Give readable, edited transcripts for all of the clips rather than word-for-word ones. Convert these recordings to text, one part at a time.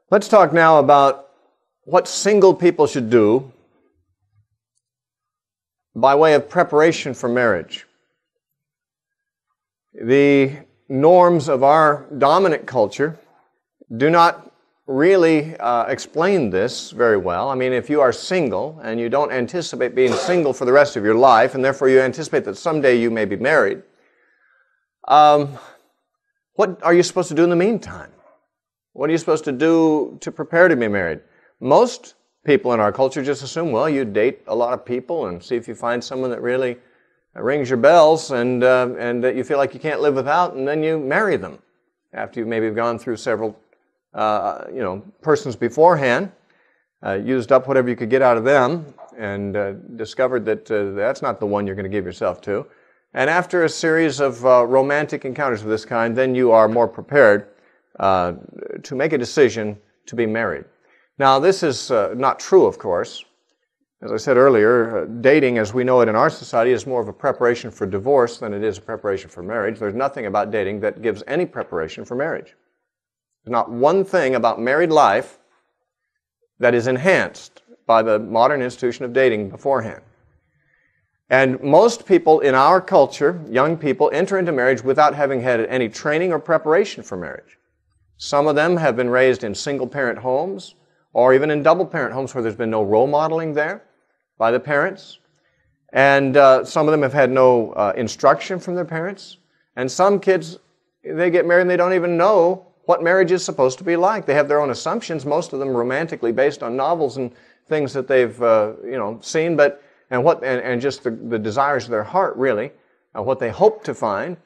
Let's talk now about what single people should do by way of preparation for marriage. The norms of our dominant culture do not really explain this very well. I mean, if you are single and you don't anticipate being single for the rest of your life, and therefore you anticipate that someday you may be married, what are you supposed to do in the meantime? What are you supposed to do to prepare to be married? Most people in our culture just assume, well, you date a lot of people and see if you find someone that really rings your bells and that you feel like you can't live without, and then you marry them after you've maybe gone through several persons beforehand, used up whatever you could get out of them, and discovered that that's not the one you're going to give yourself to. And after a series of romantic encounters of this kind, then you are more prepared to make a decision to be married. Now, this is not true, of course. As I said earlier, dating as we know it in our society is more of a preparation for divorce than it is a preparation for marriage. There's nothing about dating that gives any preparation for marriage. There's not one thing about married life that is enhanced by the modern institution of dating beforehand. And most people in our culture, young people, enter into marriage without having had any training or preparation for marriage. Some of them have been raised in single-parent homes or even in double-parent homes where there's been no role modeling there by the parents. And some of them have had no instruction from their parents. And some kids, they get married and they don't even know what marriage is supposed to be like. They have their own assumptions, most of them romantically based on novels and things that they've seen, and just the desires of their heart, really, what they hope to find.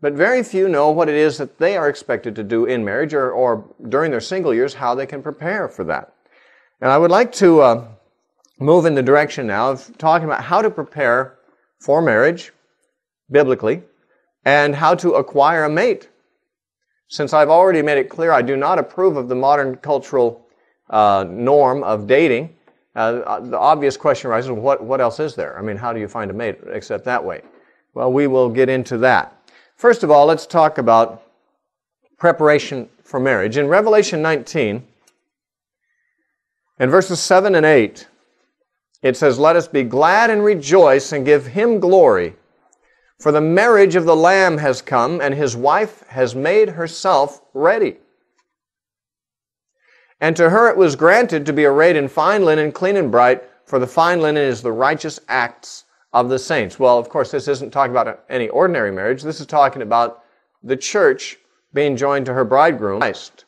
But very few know what it is that they are expected to do in marriage or during their single years, how they can prepare for that. And I would like to move in the direction now of talking about how to prepare for marriage, biblically, and how to acquire a mate. Since I've already made it clear I do not approve of the modern cultural norm of dating, the obvious question arises, what else is there? I mean, how do you find a mate except that way? Well, we will get into that. First of all, let's talk about preparation for marriage. In Revelation 19, in verses 7 and 8, it says, "Let us be glad and rejoice and give Him glory, for the marriage of the Lamb has come, and His wife has made herself ready. And to her it was granted to be arrayed in fine linen, clean and bright, for the fine linen is the righteous acts of the saints." Well, of course, this isn't talking about any ordinary marriage. This is talking about the church being joined to her bridegroom, Christ.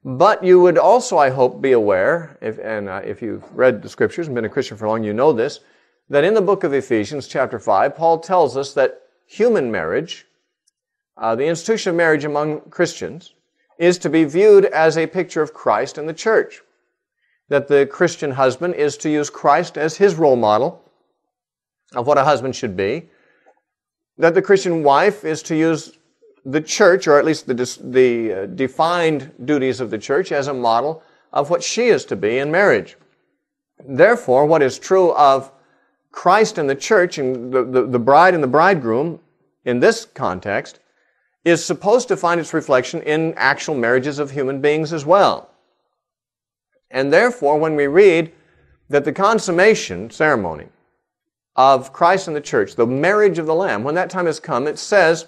But you would also, I hope, be aware, if you've read the Scriptures and been a Christian for long, you know this, that in the book of Ephesians, chapter 5, Paul tells us that human marriage, the institution of marriage among Christians, is to be viewed as a picture of Christ and the church. That the Christian husband is to use Christ as his role model of what a husband should be. That the Christian wife is to use the church, or at least the defined duties of the church, as a model of what she is to be in marriage. Therefore, what is true of Christ and the church, and the bride and the bridegroom in this context, is supposed to find its reflection in actual marriages of human beings as well. And therefore, when we read that the consummation ceremony of Christ and the church, the marriage of the Lamb, when that time has come, it says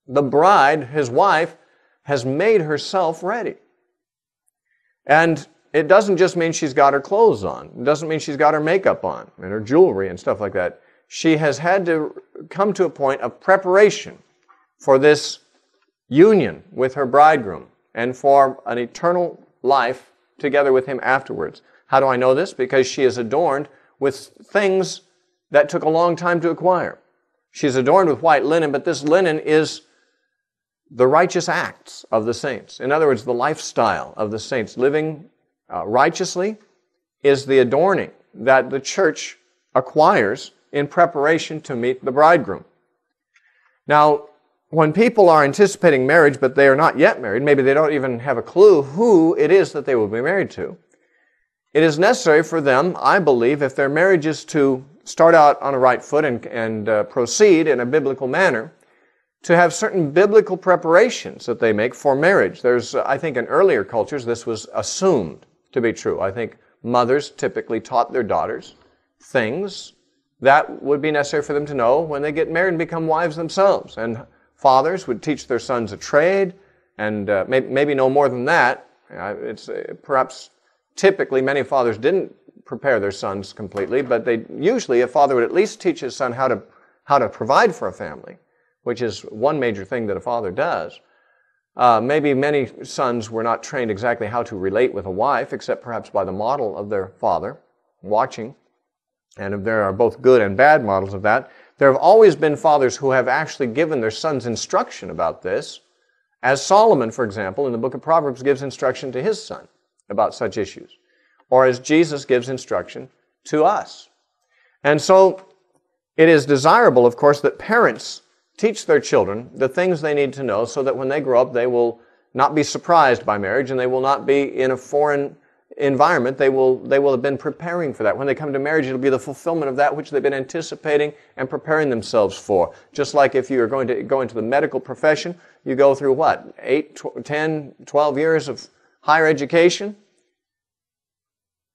the bride, his wife, has made herself ready. And it doesn't just mean she's got her clothes on. It doesn't mean she's got her makeup on and her jewelry and stuff like that. She has had to come to a point of preparation for this union with her bridegroom and for an eternal life together with him afterwards. How do I know this? Because she is adorned with things that took a long time to acquire. She's adorned with white linen, but this linen is the righteous acts of the saints. In other words, the lifestyle of the saints. Living righteously is the adorning that the church acquires in preparation to meet the bridegroom. Now, when people are anticipating marriage, but they are not yet married, maybe they don't even have a clue who it is that they will be married to, it is necessary for them, I believe, if their marriage is to start out on a right foot and proceed in a biblical manner, to have certain biblical preparations that they make for marriage. There's, I think in earlier cultures, this was assumed to be true. I think mothers typically taught their daughters things that would be necessary for them to know when they get married and become wives themselves. And fathers would teach their sons a trade, and maybe no more than that. It's perhaps typically many fathers didn't prepare their sons completely, but usually a father would at least teach his son how to provide for a family, which is one major thing that a father does. Maybe many sons were not trained exactly how to relate with a wife, except perhaps by the model of their father, watching. And there are both good and bad models of that. There have always been fathers who have actually given their sons instruction about this, as Solomon, for example, in the book of Proverbs gives instruction to his son about such issues, or as Jesus gives instruction to us. And so it is desirable, of course, that parents teach their children the things they need to know so that when they grow up, they will not be surprised by marriage and they will not be in a foreign environment. They will have been preparing for that. When they come to marriage, it'll be the fulfillment of that which they've been anticipating and preparing themselves for. Just like if you're going to go into the medical profession, you go through what? 8, 10, 12 years of higher education?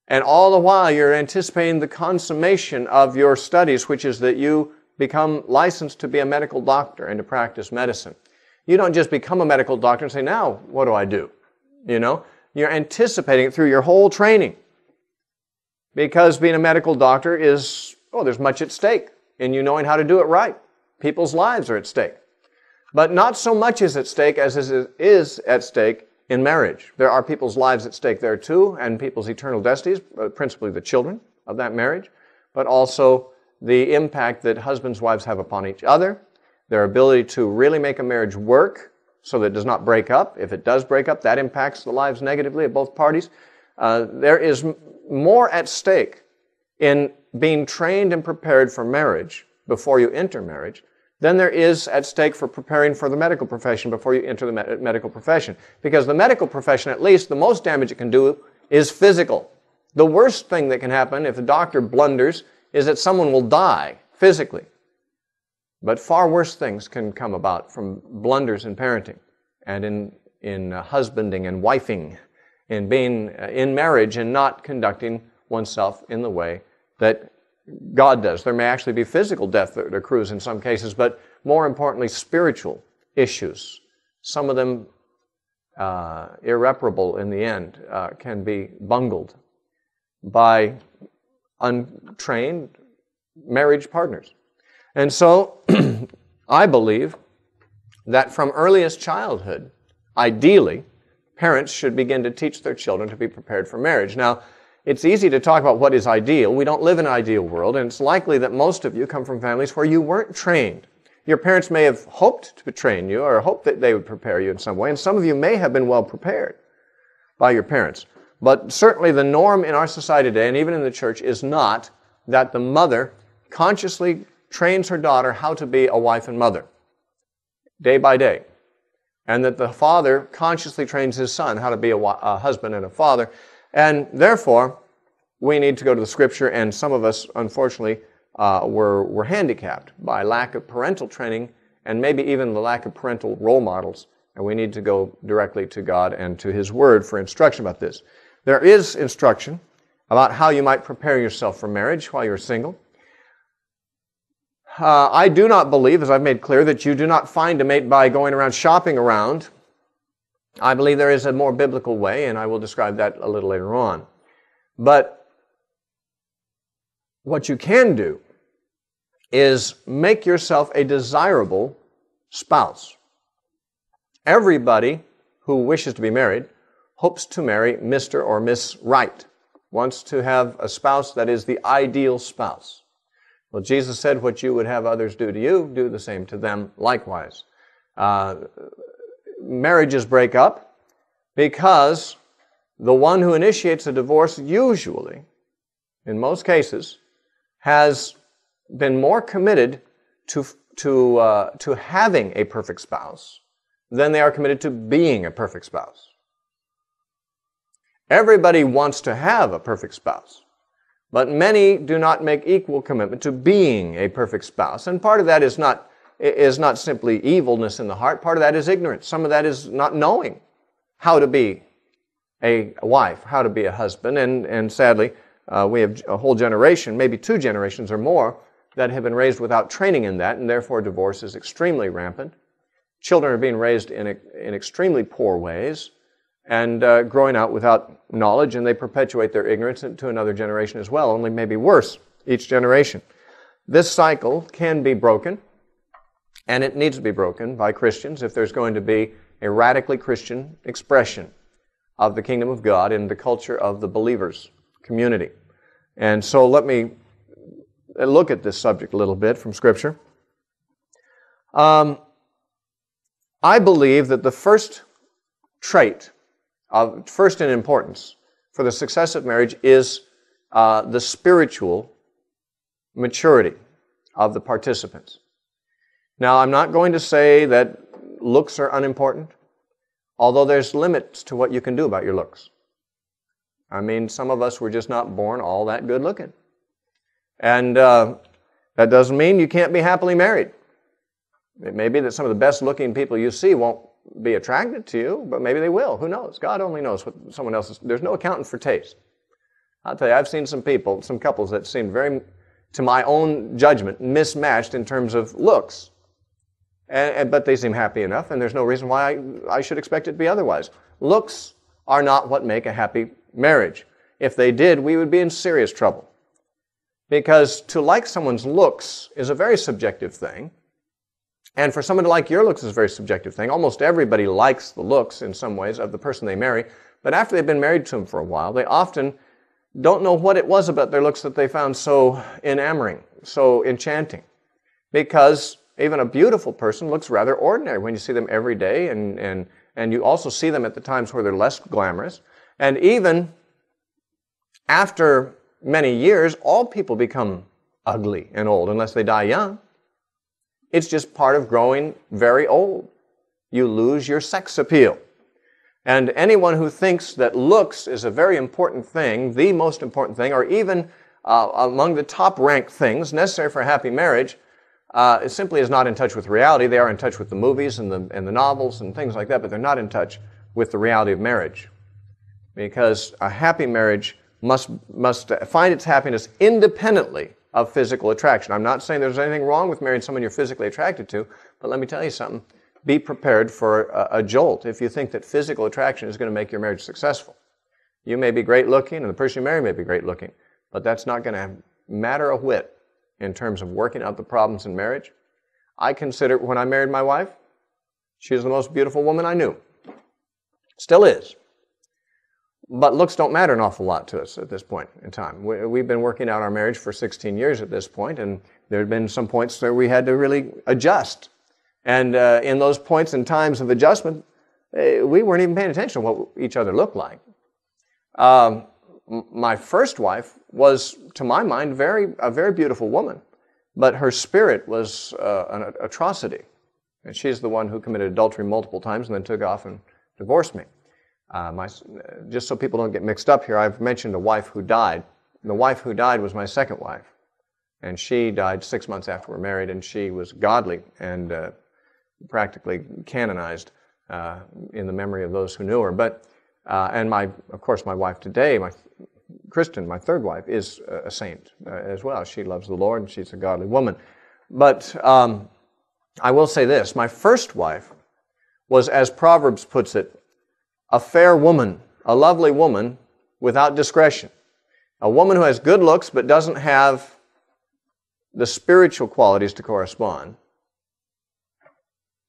And all the while you're anticipating the consummation of your studies, which is that you become licensed to be a medical doctor and to practice medicine. You don't just become a medical doctor and say, now, what do I do? You know? You're anticipating it through your whole training. Because being a medical doctor is, there's much at stake in you knowing how to do it right. People's lives are at stake. But not so much is at stake as is at stake in marriage. There are people's lives at stake there too, and people's eternal destinies, principally the children of that marriage, but also the impact that husbands and wives have upon each other, their ability to really make a marriage work so that it does not break up. If it does break up, that impacts the lives negatively of both parties. There is more at stake in being trained and prepared for marriage before you enter marriage than there is at stake for preparing for the medical profession before you enter the medical profession. Because the medical profession, at least, the most damage it can do is physical. The worst thing that can happen if a doctor blunders is that someone will die physically. But far worse things can come about from blunders in parenting and in husbanding and wifing, in being in marriage and not conducting oneself in the way that God does. There may actually be physical death that accrues in some cases, but more importantly, spiritual issues. Some of them irreparable in the end, can be bungled by untrained marriage partners. And so, I believe that from earliest childhood, ideally, parents should begin to teach their children to be prepared for marriage. Now, it's easy to talk about what is ideal. We don't live in an ideal world, and it's likely that most of you come from families where you weren't trained. Your parents may have hoped to train you or hoped that they would prepare you in some way, and some of you may have been well prepared by your parents. But certainly the norm in our society today, and even in the church, is not that the mother consciously trains her daughter how to be a wife and mother, day by day, and that the father consciously trains his son how to be a husband and a father. And therefore, we need to go to the Scripture, and some of us, unfortunately, were handicapped by lack of parental training and maybe even the lack of parental role models, and we need to go directly to God and to His Word for instruction about this. There is instruction about how you might prepare yourself for marriage while you're single. I do not believe, as I've made clear, that you do not find a mate by going around shopping around. I believe there is a more biblical way, and I will describe that a little later on. But what you can do is make yourself a desirable spouse. Everybody who wishes to be married hopes to marry Mr. or Miss Right, wants to have a spouse that is the ideal spouse. Well, Jesus said, what you would have others do to you, do the same to them likewise. Marriages break up because the one who initiates a divorce usually, in most cases, has been more committed to having a perfect spouse than they are committed to being a perfect spouse. Everybody wants to have a perfect spouse, but many do not make equal commitment to being a perfect spouse. And part of that is not is not simply evilness in the heart. Part of that is ignorance. Some of that is not knowing how to be a wife, how to be a husband. And sadly, we have a whole generation, maybe 2 generations or more, that have been raised without training in that, and therefore divorce is extremely rampant. Children are being raised in extremely poor ways and growing out without knowledge, and they perpetuate their ignorance into another generation as well, only maybe worse each generation. This cycle can be broken, and it needs to be broken by Christians if there's going to be a radically Christian expression of the kingdom of God in the culture of the believers' community. And so let me look at this subject a little bit from Scripture. I believe that the first trait, first in importance for the success of marriage, is the spiritual maturity of the participants. Now, I'm not going to say that looks are unimportant, although there's limits to what you can do about your looks. I mean, some of us were just not born all that good looking. And that doesn't mean you can't be happily married. It may be that some of the best looking people you see won't be attracted to you, but maybe they will. Who knows? God only knows what someone else is. There's no accountant for taste. I'll tell you, I've seen some couples that seem very, to my own judgment, mismatched in terms of looks. But they seem happy enough, and there's no reason why I should expect it to be otherwise. Looks are not what make a happy marriage. If they did, we would be in serious trouble. Because to like someone's looks is a very subjective thing. And for someone to like your looks is a very subjective thing. Almost everybody likes the looks in some ways of the person they marry. But after they've been married to them for a while, they often don't know what it was about their looks that they found so enamoring, so enchanting. Because even a beautiful person looks rather ordinary when you see them every day. And you also see them at the times where they're less glamorous. And even after many years, all people become ugly and old unless they die young. It's just part of growing very old. You lose your sex appeal. And anyone who thinks that looks is a very important thing, the most important thing, or even among the top-ranked things necessary for a happy marriage, simply is not in touch with reality. They are in touch with the movies and the novels and things like that, but they're not in touch with the reality of marriage. Because a happy marriage must find its happiness independently of physical attraction. I'm not saying there's anything wrong with marrying someone you're physically attracted to, but let me tell you something. Be prepared for a jolt if you think that physical attraction is going to make your marriage successful. You may be great looking, and the person you marry may be great looking, but that's not going to matter a whit in terms of working out the problems in marriage. I consider, when I married my wife, she was the most beautiful woman I knew. Still is. But looks don't matter an awful lot to us at this point in time. We've been working out our marriage for 16 years at this point, and there have been some points where we had to really adjust. And in those points and times of adjustment, we weren't even paying attention to what each other looked like. My first wife was, to my mind, a very beautiful woman, but her spirit was an atrocity. And she's the one who committed adultery multiple times and then took off and divorced me. Just so people don't get mixed up here, I've mentioned a wife who died. The wife who died was my second wife. And she died 6 months after we were married, and she was godly and practically canonized in the memory of those who knew her. But of course, my wife today, Kristen, my third wife, is a saint as well. She loves the Lord, and she's a godly woman. But I will say this. My first wife was, as Proverbs puts it, a fair woman, a lovely woman without discretion. A woman who has good looks but doesn't have the spiritual qualities to correspond.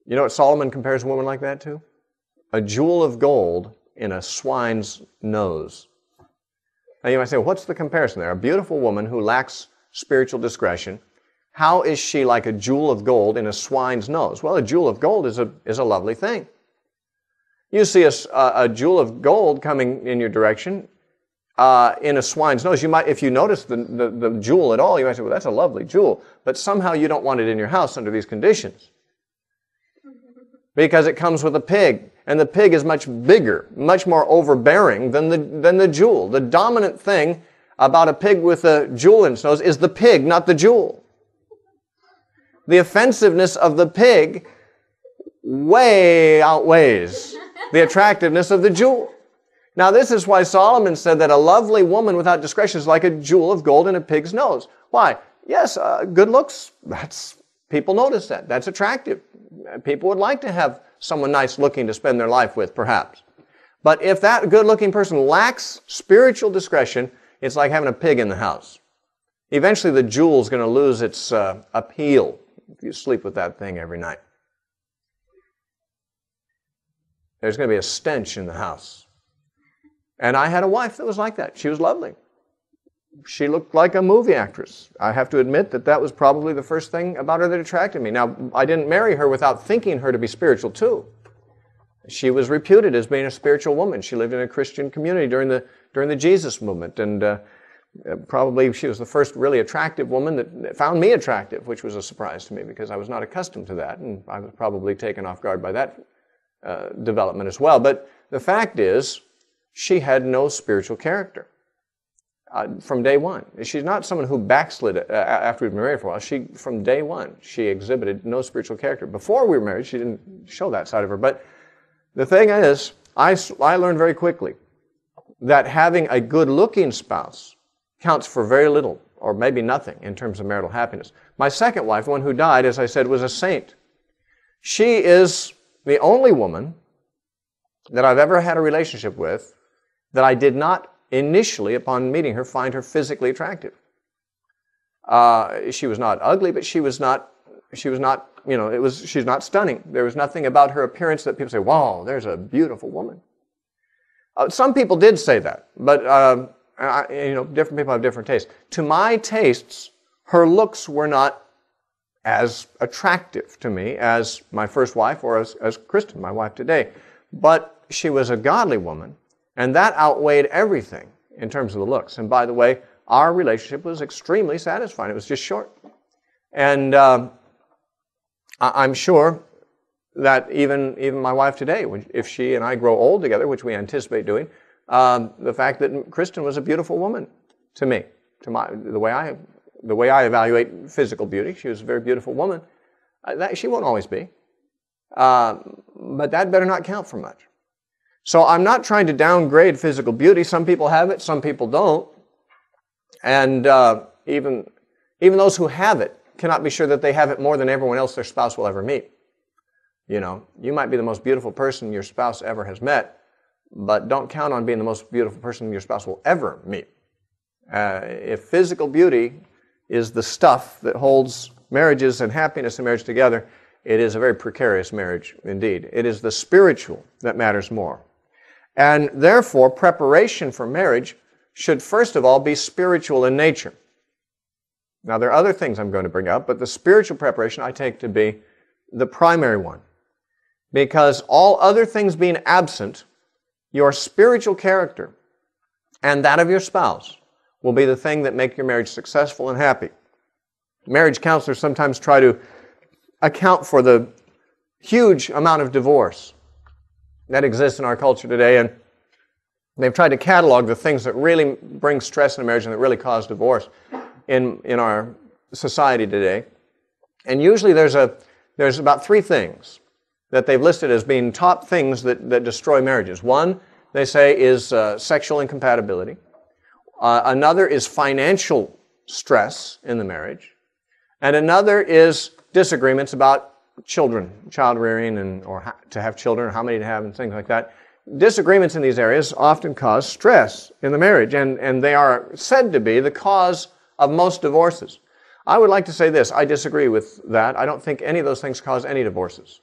You know what Solomon compares a woman like that to? A jewel of gold in a swine's nose. Now you might say, what's the comparison there? A beautiful woman who lacks spiritual discretion. How is she like a jewel of gold in a swine's nose? Well, a jewel of gold is a lovely thing. You see a jewel of gold coming in your direction in a swine's nose. You might, if you notice the jewel at all, you might say, well, that's a lovely jewel. But somehow you don't want it in your house under these conditions. Because it comes with a pig. And the pig is much bigger, much more overbearing than the jewel. The dominant thing about a pig with a jewel in its nose is the pig, not the jewel. the offensiveness of the pig way outweighs the attractiveness of the jewel. Now, this is why Solomon said that a lovely woman without discretion is like a jewel of gold in a pig's nose. Why? Yes, good looks, people notice that. That's attractive. People would like to have someone nice looking to spend their life with, perhaps. But if that good-looking person lacks spiritual discretion, it's like having a pig in the house. Eventually, the jewel's going to lose its appeal if you sleep with that thing every night. There's going to be a stench in the house. And I had a wife that was like that. She was lovely. She looked like a movie actress. I have to admit that was probably the first thing about her that attracted me. Now, I didn't marry her without thinking her to be spiritual, too. She was reputed as being a spiritual woman. She lived in a Christian community during the Jesus movement, and probably she was the first really attractive woman that found me attractive, which was a surprise to me because I was not accustomed to that, and I was probably taken off guard by that development as well. But the fact is, she had no spiritual character from day one. She's not someone who backslid after we'd been married for a while. From day one, she exhibited no spiritual character. Before we were married, she didn't show that side of her. But the thing is, I learned very quickly that having a good-looking spouse counts for very little, or maybe nothing, in terms of marital happiness. My second wife, the one who died, as I said, was a saint. She is the only woman that I've ever had a relationship with that I did not initially, upon meeting her, find her physically attractive. She was not ugly, but she was not, she's not stunning. There was nothing about her appearance that people say, wow, there's a beautiful woman. Some people did say that, but, different people have different tastes. To my tastes, her looks were not as attractive to me as my first wife or as Kristen, my wife today. But she was a godly woman, and that outweighed everything in terms of the looks. And by the way, our relationship was extremely satisfying. It was just short. And I'm sure that even my wife today, if she and I grow old together, which we anticipate doing, the fact that Kristen was a beautiful woman to me, the way I evaluate physical beauty, she was a very beautiful woman. She won't always be. But that better not count for much. So I'm not trying to downgrade physical beauty. Some people have it, some people don't. And even those who have it cannot be sure that they have it more than everyone else their spouse will ever meet. You might be the most beautiful person your spouse ever has met, but don't count on being the most beautiful person your spouse will ever meet. If physical beauty is the stuff that holds marriages and happiness in marriage together, it is a very precarious marriage indeed. It is the spiritual that matters more. And therefore, preparation for marriage should first of all be spiritual in nature. Now, there are other things I'm going to bring up, but the spiritual preparation I take to be the primary one. Because all other things being absent, your spiritual character and that of your spouse will be the thing that make your marriage successful and happy. Marriage counselors sometimes try to account for the huge amount of divorce that exists in our culture today, and they've tried to catalog the things that really bring stress in a marriage and that really cause divorce in our society today. And usually there's about three things that they've listed as being top things that destroy marriages. One, they say, is sexual incompatibility. Another is financial stress in the marriage. And another is disagreements about children, child rearing, or to have children, or how many to have, and things like that. Disagreements in these areas often cause stress in the marriage, and they are said to be the cause of most divorces. I would like to say this. I disagree with that. I don't think any of those things cause any divorces.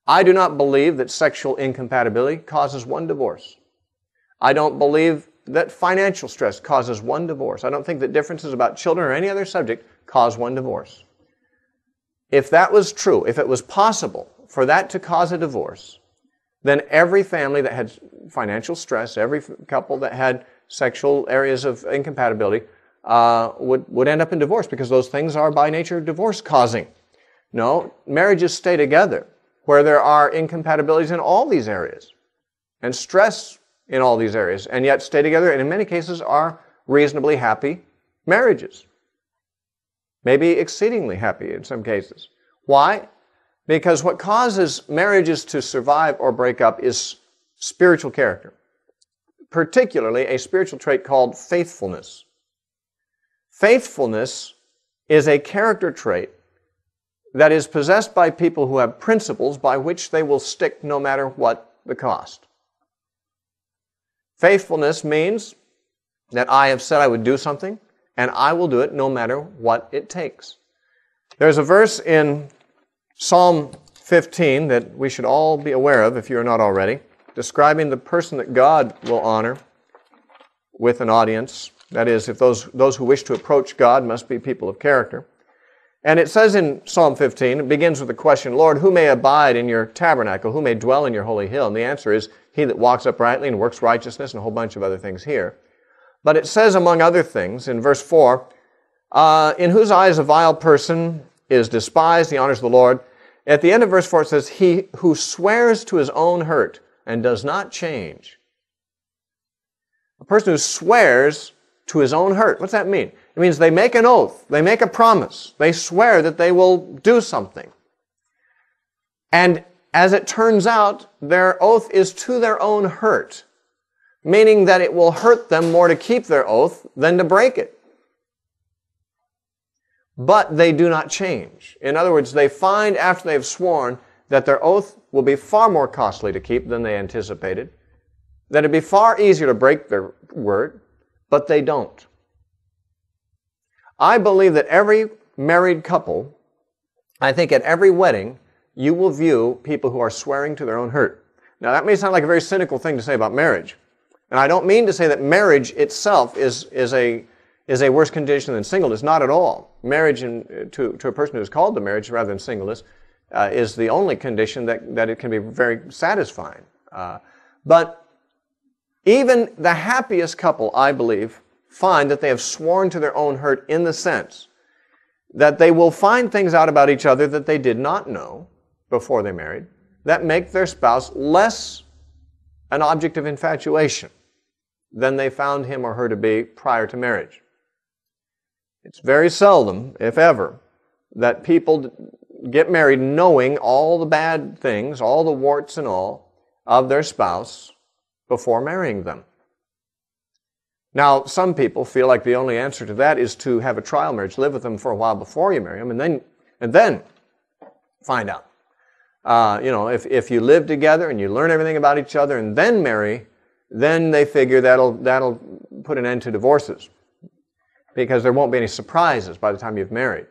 I do not believe that sexual incompatibility causes one divorce. I don't believe that financial stress causes one divorce. I don't think that differences about children or any other subject cause one divorce. If that was true, if it was possible for that to cause a divorce, then every family that had financial stress, every couple that had sexual areas of incompatibility would end up in divorce, because those things are by nature divorce-causing. No, marriages stay together where there are incompatibilities in all these areas and stress in all these areas, and yet stay together, and in many cases are reasonably happy marriages. maybe exceedingly happy in some cases. Why? Because what causes marriages to survive or break up is spiritual character, particularly a spiritual trait called faithfulness. Faithfulness is a character trait that is possessed by people who have principles by which they will stick no matter what the cost. Faithfulness means that I have said I would do something, and I will do it no matter what it takes. There's a verse in Psalm 15 that we should all be aware of, if you're not already, describing the person that God will honor with an audience. That is, if those who wish to approach God must be people of character. And it says in Psalm 15, it begins with the question, Lord, who may abide in your tabernacle? Who may dwell in your holy hill? And the answer is, he that walks uprightly and works righteousness, and a whole bunch of other things here. But it says, among other things, in verse 4, in whose eyes a vile person is despised, he honors the Lord. At the end of verse 4 it says, he who swears to his own hurt and does not change. A person who swears to his own hurt. What's that mean? It means they make an oath, they make a promise, they swear that they will do something. And as it turns out, their oath is to their own hurt, meaning that it will hurt them more to keep their oath than to break it. But they do not change. In other words, they find after they've sworn that their oath will be far more costly to keep than they anticipated, that it'd be far easier to break their word, but they don't. I believe that every married couple, I think at every wedding, you will view people who are swearing to their own hurt. Now that may sound like a very cynical thing to say about marriage. And I don't mean to say that marriage itself is a worse condition than singleness. Not at all. Marriage to a person who is called to marriage rather than singleness is the only condition that it can be very satisfying. But even the happiest couple, I believe, find that they have sworn to their own hurt in the sense that they will find things out about each other that they did not know before they married that make their spouse less an object of infatuation than they found him or her to be prior to marriage. It's very seldom, if ever, that people get married knowing all the bad things, all the warts and all of their spouse before marrying them. Now, some people feel like the only answer to that is to have a trial marriage, live with them for a while before you marry them, and then find out. If you live together and you learn everything about each other and then marry, then they figure that'll put an end to divorces because there won't be any surprises by the time you've married.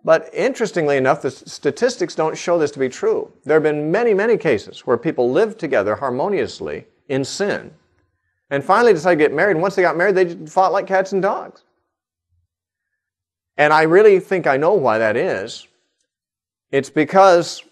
But interestingly enough, the statistics don't show this to be true. There have been many, many cases where people lived together harmoniously in sin and finally decided to get married. And once they got married, they just fought like cats and dogs. And I really think I know why that is. It's because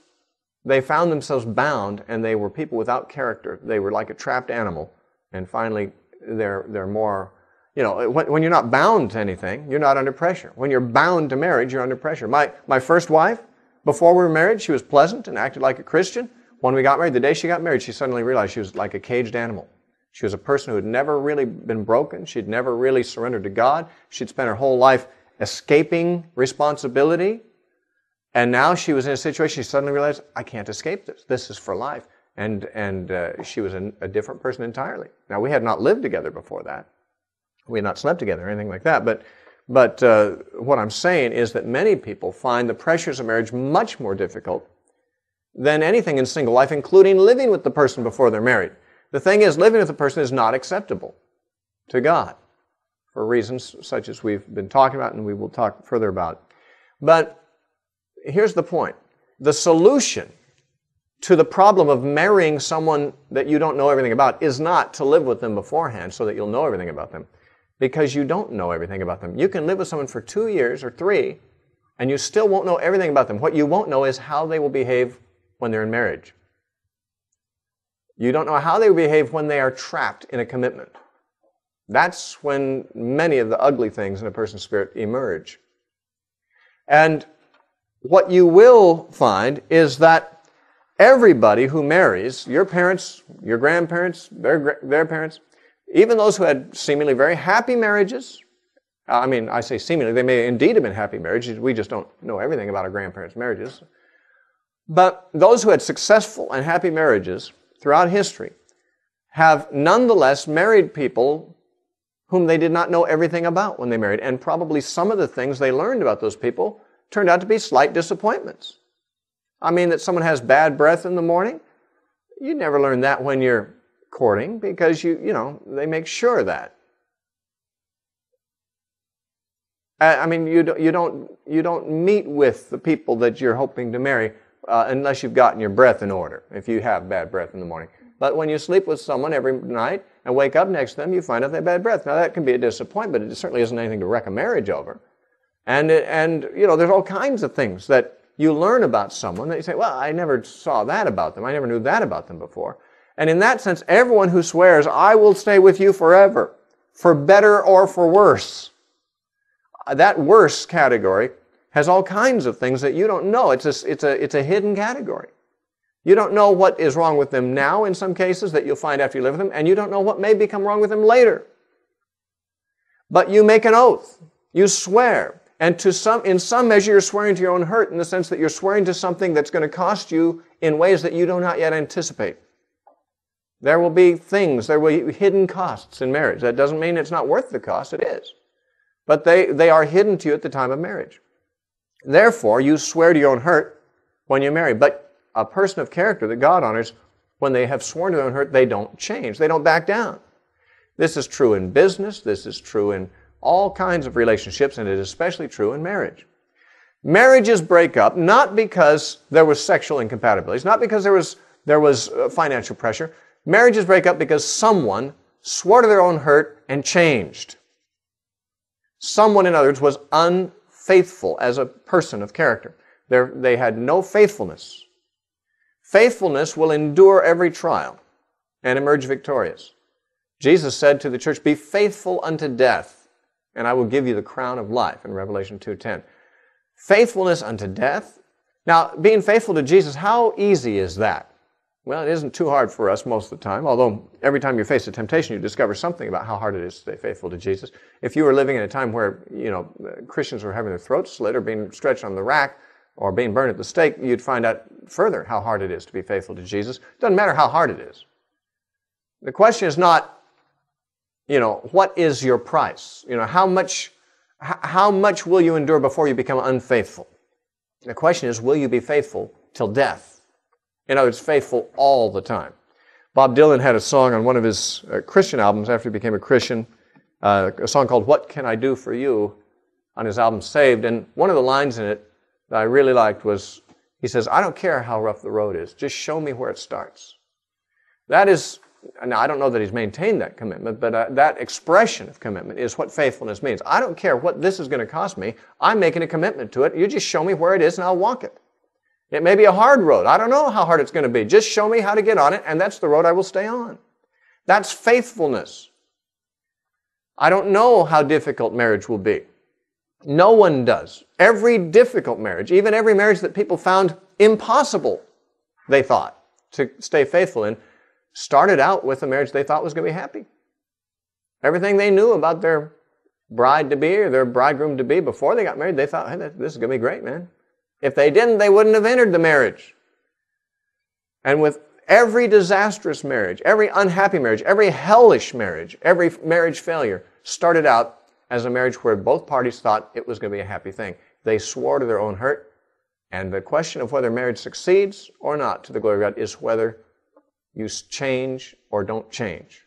they found themselves bound, and they were people without character. They were like a trapped animal, and finally they're more, when you're not bound to anything, you're not under pressure. When you're bound to marriage, you're under pressure. My first wife, before we were married, she was pleasant and acted like a Christian. When we got married, the day she got married, she suddenly realized she was like a caged animal. She was a person who had never really been broken. She'd never really surrendered to God. She'd spent her whole life escaping responsibility. And now she was in a situation, she suddenly realized, I can't escape this. This is for life. And she was a different person entirely. Now, we had not lived together before that. We had not slept together or anything like that. But what I'm saying is that many people find the pressures of marriage much more difficult than anything in single life, including living with the person before they're married. The thing is, living with a person is not acceptable to God for reasons such as we've been talking about and we will talk further about. But here's the point. The solution to the problem of marrying someone that you don't know everything about is not to live with them beforehand so that you'll know everything about them, because you don't know everything about them. You can live with someone for 2 years or 3, and you still won't know everything about them. What you won't know is how they will behave when they're in marriage. You don't know how they will behave when they are trapped in a commitment. That's when many of the ugly things in a person's spirit emerge. And what you will find is that everybody who marries, your parents, your grandparents, their parents, even those who had seemingly very happy marriages, I mean, I say seemingly, they may indeed have been happy marriages. We just don't know everything about our grandparents' marriages. But those who had successful and happy marriages throughout history have nonetheless married people whom they did not know everything about when they married. And probably some of the things they learned about those people turned out to be slight disappointments. I mean, that someone has bad breath in the morning, you never learn that when you're courting, because they make sure of that. I mean, you don't meet with the people that you're hoping to marry unless you've gotten your breath in order, if you have bad breath in the morning. But when you sleep with someone every night and wake up next to them, you find out they have bad breath. Now, that can be a disappointment, but it certainly isn't anything to wreck a marriage over. And there's all kinds of things that you learn about someone that you say, well, I never saw that about them. I never knew that about them before. And in that sense, everyone who swears, I will stay with you forever, for better or for worse, that worse category has all kinds of things that you don't know. It's a hidden category. You don't know what is wrong with them now in some cases that you'll find after you live with them, and you don't know what may become wrong with them later. But you make an oath. You swear. And in some measure, you're swearing to your own hurt in the sense that you're swearing to something that's going to cost you in ways that you do not yet anticipate. There will be hidden costs in marriage. That doesn't mean it's not worth the cost. It is. But they are hidden to you at the time of marriage. Therefore, you swear to your own hurt when you marry. But a person of character that God honors, when they have sworn to their own hurt, they don't change. They don't back down. This is true in business. This is true in all kinds of relationships, and it is especially true in marriage. Marriages break up not because there was sexual incompatibility, not because there was financial pressure. Marriages break up because someone swore to their own hurt and changed. Someone, in other words, was unfaithful as a person of character. They had no faithfulness. Faithfulness will endure every trial and emerge victorious. Jesus said to the church, be faithful unto death, and I will give you the crown of life, in Revelation 2:10. Faithfulness unto death. Now, being faithful to Jesus, how easy is that? Well, it isn't too hard for us most of the time, although every time you face a temptation, you discover something about how hard it is to stay faithful to Jesus. If you were living in a time where, Christians were having their throats slit or being stretched on the rack or being burned at the stake, you'd find out further how hard it is to be faithful to Jesus. It doesn't matter how hard it is. The question is not, what is your price? How much will you endure before you become unfaithful? The question is, will you be faithful till death? In other words, faithful all the time. Bob Dylan had a song on one of his Christian albums after he became a Christian, a song called What Can I Do For You, on his album Saved. And one of the lines in it that I really liked was, he says, I don't care how rough the road is, just show me where it starts. That is, now I don't know that he's maintained that commitment, but that expression of commitment is what faithfulness means. I don't care what this is going to cost me, I'm making a commitment to it. You just show me where it is and I'll walk it. It may be a hard road. I don't know how hard it's going to be. Just show me how to get on it, and that's the road I will stay on. That's faithfulness. I don't know how difficult marriage will be. No one does. Every difficult marriage, even every marriage that people found impossible, they thought, to stay faithful in, started out with a marriage they thought was going to be happy. Everything they knew about their bride-to-be or their bridegroom-to-be before they got married, they thought, hey, this is going to be great, man. If they didn't, they wouldn't have entered the marriage. And with every disastrous marriage, every unhappy marriage, every hellish marriage, every marriage failure started out as a marriage where both parties thought it was going to be a happy thing. They swore to their own hurt, and the question of whether marriage succeeds or not to the glory of God is whether you change or don't change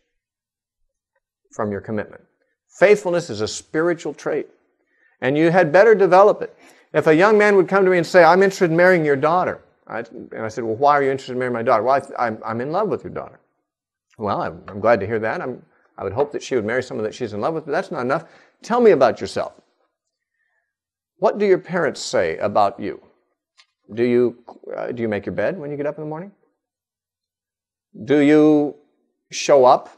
from your commitment. Faithfulness is a spiritual trait, and you had better develop it. If a young man would come to me and say, I'm interested in marrying your daughter, and I said, well, why are you interested in marrying my daughter? Well, I'm in love with your daughter. Well, I'm glad to hear that. I would hope that she would marry someone that she's in love with, but that's not enough. Tell me about yourself. What do your parents say about you? Do you make your bed when you get up in the morning? Do you show up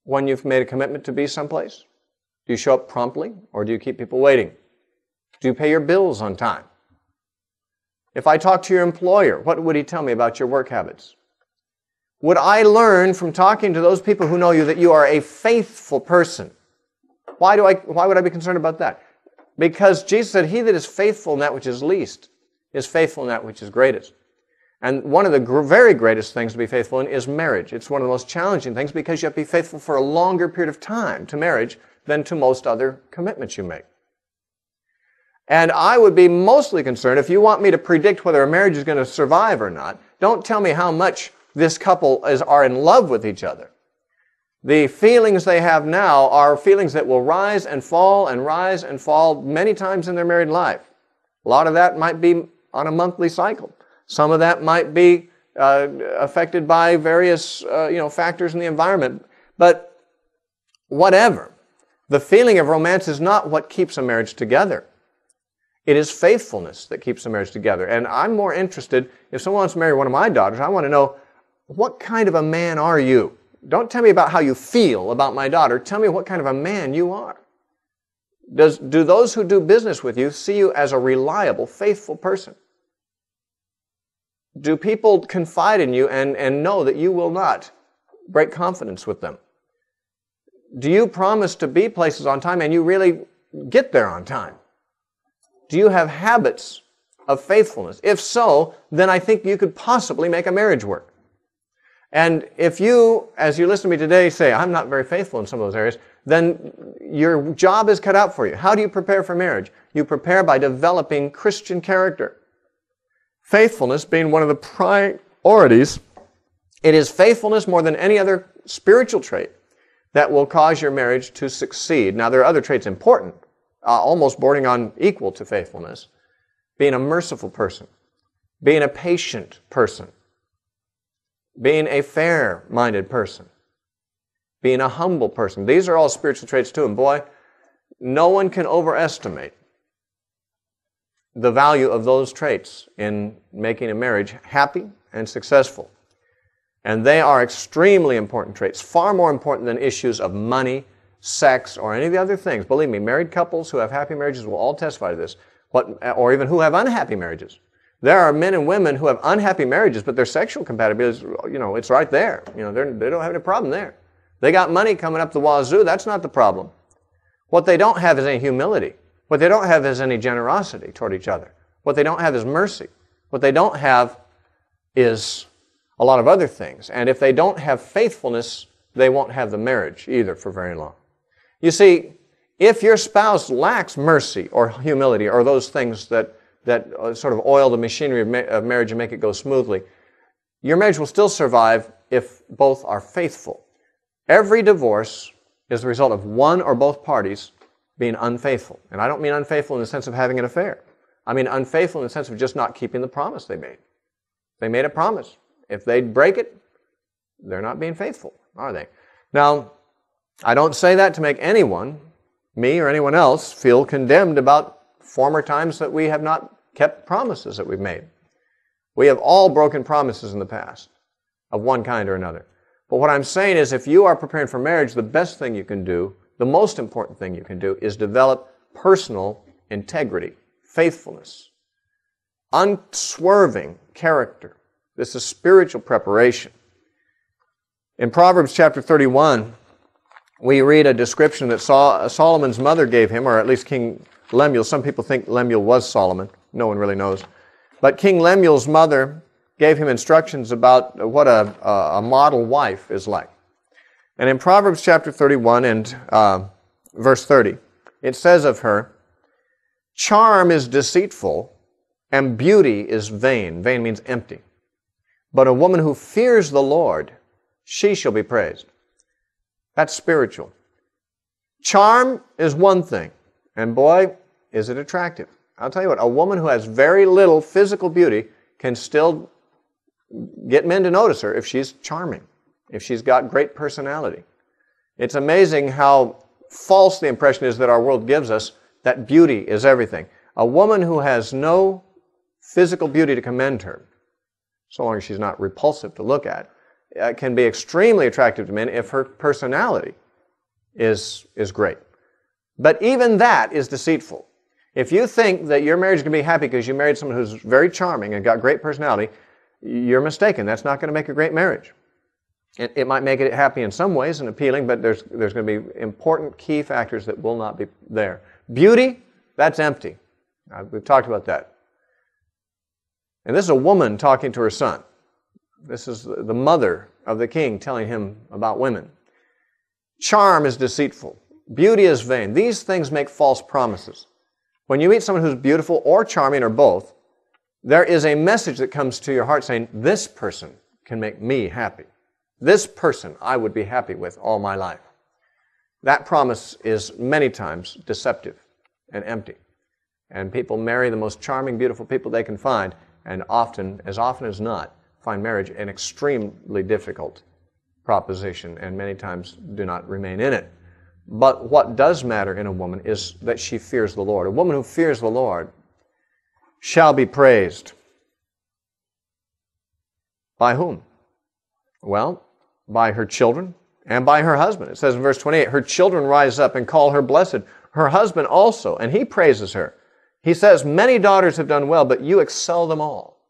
when you've made a commitment to be someplace? Do you show up promptly, or do you keep people waiting? Do you pay your bills on time? If I talk to your employer, what would he tell me about your work habits? Would I learn from talking to those people who know you that you are a faithful person? Why would I be concerned about that? Because Jesus said, he that is faithful in that which is least is faithful in that which is greatest. And one of the very greatest things to be faithful in is marriage. It's one of the most challenging things because you have to be faithful for a longer period of time to marriage than to most other commitments you make. And I would be mostly concerned, if you want me to predict whether a marriage is going to survive or not, don't tell me how much this couple are in love with each other. The feelings they have now are feelings that will rise and fall and rise and fall many times in their married life. A lot of that might be on a monthly cycle. Some of that might be affected by various factors in the environment. But whatever, the feeling of romance is not what keeps a marriage together. It is faithfulness that keeps a marriage together. And I'm more interested, if someone wants to marry one of my daughters, I want to know, what kind of a man are you? Don't tell me about how you feel about my daughter. Tell me what kind of a man you are. Do those who do business with you see you as a reliable, faithful person? Do people confide in you and know that you will not break confidence with them? Do you promise to be places on time and you really get there on time? Do you have habits of faithfulness? If so, then I think you could possibly make a marriage work. And if you, as you listen to me today, say, I'm not very faithful in some of those areas, then your job is cut out for you. How do you prepare for marriage? You prepare by developing Christian character. Faithfulness being one of the priorities, it is faithfulness more than any other spiritual trait that will cause your marriage to succeed. Now, there are other traits important, almost bordering on equal to faithfulness. Being a merciful person, being a patient person, being a fair-minded person, being a humble person. These are all spiritual traits too. And boy, no one can overestimate the value of those traits in making a marriage happy and successful. And they are extremely important traits, far more important than issues of money, sex, or any of the other things. Believe me, married couples who have happy marriages will all testify to this, or even who have unhappy marriages. There are men and women who have unhappy marriages, but their sexual compatibility is, it's right there. They don't have any problem there. They got money coming up the wazoo, that's not the problem. What they don't have is any humility. What they don't have is any generosity toward each other. What they don't have is mercy. What they don't have is a lot of other things. And if they don't have faithfulness, they won't have the marriage either for very long. You see, if your spouse lacks mercy or humility or those things that sort of oil the machinery of marriage and make it go smoothly, your marriage will still survive if both are faithful. Every divorce is the result of one or both parties being unfaithful. And I don't mean unfaithful in the sense of having an affair. I mean unfaithful in the sense of just not keeping the promise they made. They made a promise. If they break it, they're not being faithful, are they? Now, I don't say that to make anyone, me or anyone else, feel condemned about former times that we have not kept promises that we've made. We have all broken promises in the past of one kind or another. But what I'm saying is, if you are preparing for marriage, the best thing you can do, the most important thing you can do, is develop personal integrity, faithfulness, unswerving character. This is spiritual preparation. In Proverbs chapter 31, we read a description that Solomon's mother gave him, or at least King Lemuel. Some people think Lemuel was Solomon. No one really knows. But King Lemuel's mother gave him instructions about what a model wife is like. And in Proverbs chapter 31 and verse 30, it says of her, "Charm is deceitful, and beauty is vain." Vain means empty. "But a woman who fears the Lord, she shall be praised." That's spiritual. Charm is one thing, and boy, is it attractive. I'll tell you what, a woman who has very little physical beauty can still get men to notice her if she's charming, if she's got great personality. It's amazing how false the impression is that our world gives us that beauty is everything. A woman who has no physical beauty to commend her, so long as she's not repulsive to look at, can be extremely attractive to men if her personality is great. But even that is deceitful. If you think that your marriage is going to be happy because you married someone who's very charming and got great personality, you're mistaken. That's not going to make a great marriage. It might make it happy in some ways and appealing, but there's going to be important key factors that will not be there. Beauty, that's empty. We've talked about that. And this is a woman talking to her son. This is the mother of the king telling him about women. Charm is deceitful. Beauty is vain. These things make false promises. When you meet someone who's beautiful or charming or both, there is a message that comes to your heart saying, this person can make me happy. This person I would be happy with all my life. That promise is many times deceptive and empty. And people marry the most charming, beautiful people they can find, and often as not, find marriage an extremely difficult proposition, and many times do not remain in it. But what does matter in a woman is that she fears the Lord. A woman who fears the Lord shall be praised. By whom? Well, by her children and by her husband. It says in verse 28, her children rise up and call her blessed, her husband also, and he praises her. He says, many daughters have done well, but you excel them all.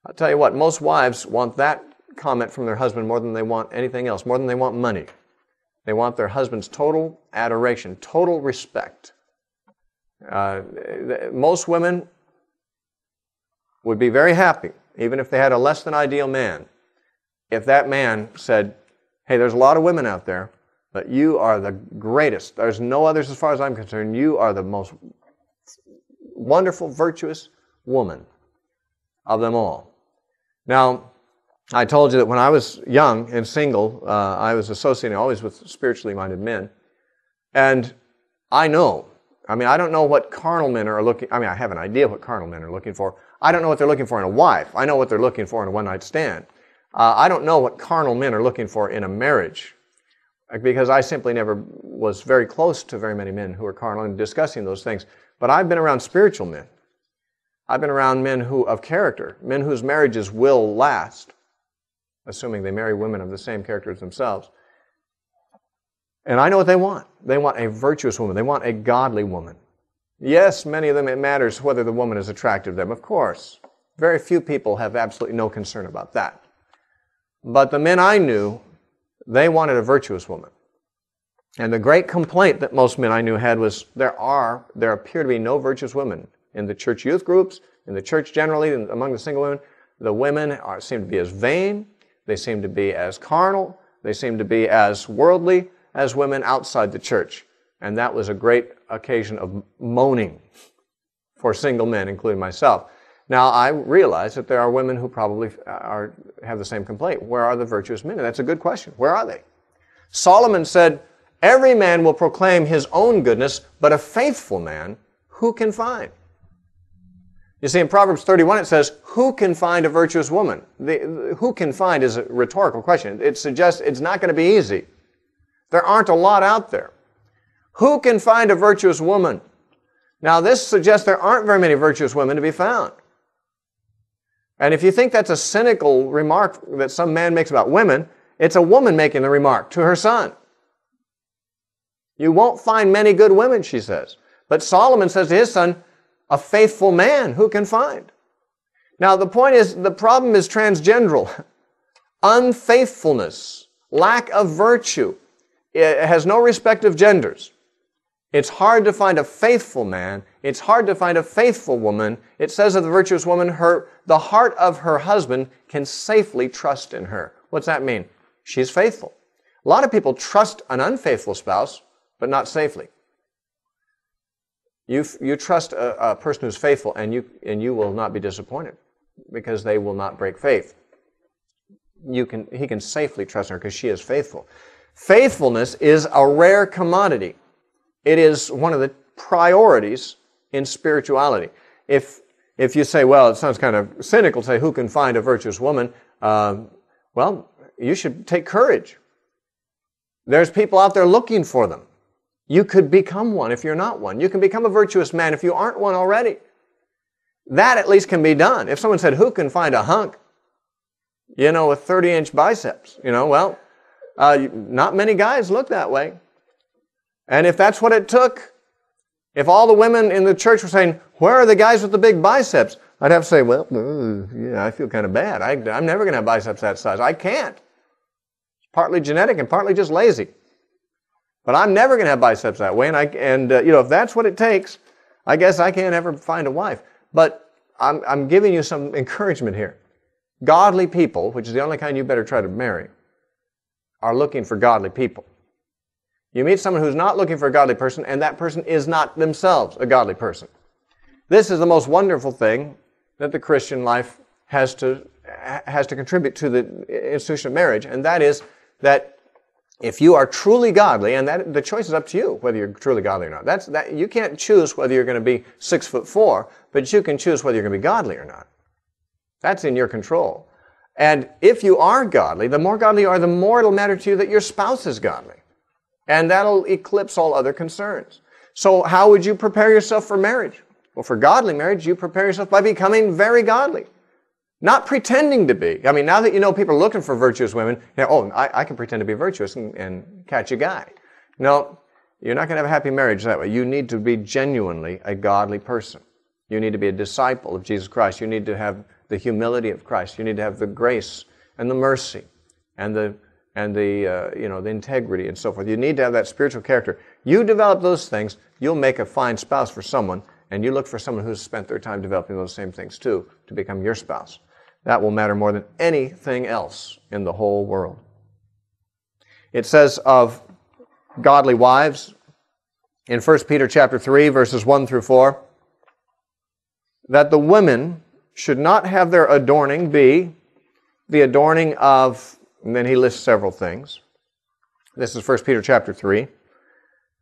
I'll tell you what, most wives want that comment from their husband more than they want anything else, more than they want money. They want their husband's total adoration, total respect. Most women would be very happy, even if they had a less than ideal man, if that man said, hey, there's a lot of women out there, but you are the greatest. There's no others as far as I'm concerned. You are the most wonderful, virtuous woman of them all. Now, I told you that when I was young and single, I was associating always with spiritually minded men. And I don't know what carnal men are looking, I have an idea what carnal men are looking for. I don't know what they're looking for in a wife. I know what they're looking for in a one-night stand. I don't know what carnal men are looking for in a marriage, because I simply never was very close to very many men who are carnal and discussing those things. But I've been around spiritual men. I've been around men who of character, men whose marriages will last, assuming they marry women of the same character as themselves. And I know what they want. They want a virtuous woman. They want a godly woman. Yes, many of them, it matters whether the woman is attractive to them, of course. Very few people have absolutely no concern about that. But the men I knew, they wanted a virtuous woman. And the great complaint that most men I knew had was there appear to be no virtuous women in the church youth groups, in the church generally, and among the single women. The women seem to be as vain, they seem to be as carnal, they seem to be as worldly as women outside the church. And that was a great occasion of moaning for single men, including myself. Now, I realize that there are women who probably have the same complaint. Where are the virtuous men? And that's a good question. Where are they? Solomon said, every man will proclaim his own goodness, but a faithful man, who can find? You see, in Proverbs 31, it says, who can find a virtuous woman? Who can find is a rhetorical question. It suggests it's not going to be easy. There aren't a lot out there. Who can find a virtuous woman? Now, this suggests there aren't very many virtuous women to be found. And if you think that's a cynical remark that some man makes about women, it's a woman making the remark to her son. You won't find many good women, she says. But Solomon says to his son, a faithful man who can find. Now, the point is, the problem is transgenderal. Unfaithfulness, lack of virtue. It has no respect of genders. It's hard to find a faithful man. It's hard to find a faithful woman. It says of the virtuous woman, the heart of her husband can safely trust in her. What's that mean? She's faithful. A lot of people trust an unfaithful spouse, but not safely. You trust a person who's faithful, and you will not be disappointed because they will not break faith. He can safely trust her because she is faithful. Faithfulness is a rare commodity. It is one of the priorities in spirituality. If you say, well, it sounds kind of cynical to say, who can find a virtuous woman? Well, you should take courage. There's people out there looking for them. You could become one if you're not one. You can become a virtuous man if you aren't one already. That at least can be done. If someone said, who can find a hunk, with 30-inch biceps? Not many guys look that way. And if that's what it took, If all the women in the church were saying, where are the guys with the big biceps? I'd have to say, well, yeah, I feel kind of bad. I'm never going to have biceps that size. I can't. It's partly genetic and partly just lazy. But I'm never going to have biceps that way. And if that's what it takes, I guess I can't ever find a wife. But I'm giving you some encouragement here. Godly people, which is the only kind you better try to marry, are looking for godly people. You meet someone who's not looking for a godly person, and that person is not themselves a godly person. This is the most wonderful thing that the Christian life has to contribute to the institution of marriage, and that is that if you are truly godly, and that the choice is up to you whether you're truly godly or not. You can't choose whether you're going to be 6'4", but you can choose whether you're going to be godly or not. That's in your control. And if you are godly, the more godly you are, the more it'll matter to you that your spouse is godly. And that'll eclipse all other concerns. So how would you prepare yourself for marriage? Well, for godly marriage, you prepare yourself by becoming very godly. Not pretending to be. I mean, now that you know people are looking for virtuous women, I can pretend to be virtuous and catch a guy. No, you're not going to have a happy marriage that way. You need to be genuinely a godly person. You need to be a disciple of Jesus Christ. You need to have the humility of Christ. You need to have the grace and the mercy and the integrity and so forth. You need to have that spiritual character. You develop those things, you'll make a fine spouse for someone, and you look for someone who's spent their time developing those same things too to become your spouse. That will matter more than anything else in the whole world. It says of godly wives in 1 Peter chapter 3, verses 1 through 4, that the women should not have their adorning be the adorning of, and then he lists several things. This is 1 Peter chapter 3,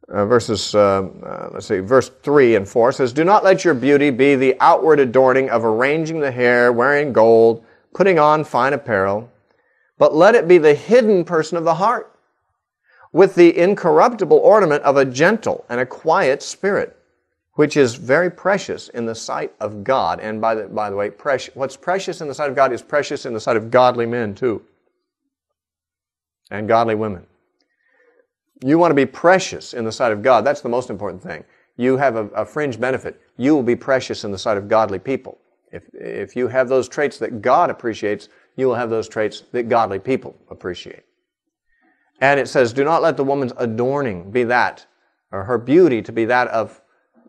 verse 3 and 4 says, do not let your beauty be the outward adorning of arranging the hair, wearing gold, putting on fine apparel, but let it be the hidden person of the heart, with the incorruptible ornament of a gentle and a quiet spirit, which is very precious in the sight of God. And by the way, what's precious in the sight of God is precious in the sight of godly men too, and godly women. You want to be precious in the sight of God. That's the most important thing. You have a fringe benefit. You will be precious in the sight of godly people. If you have those traits that God appreciates, you will have those traits that godly people appreciate. And it says, do not let the woman's adorning be that, or her beauty to be that of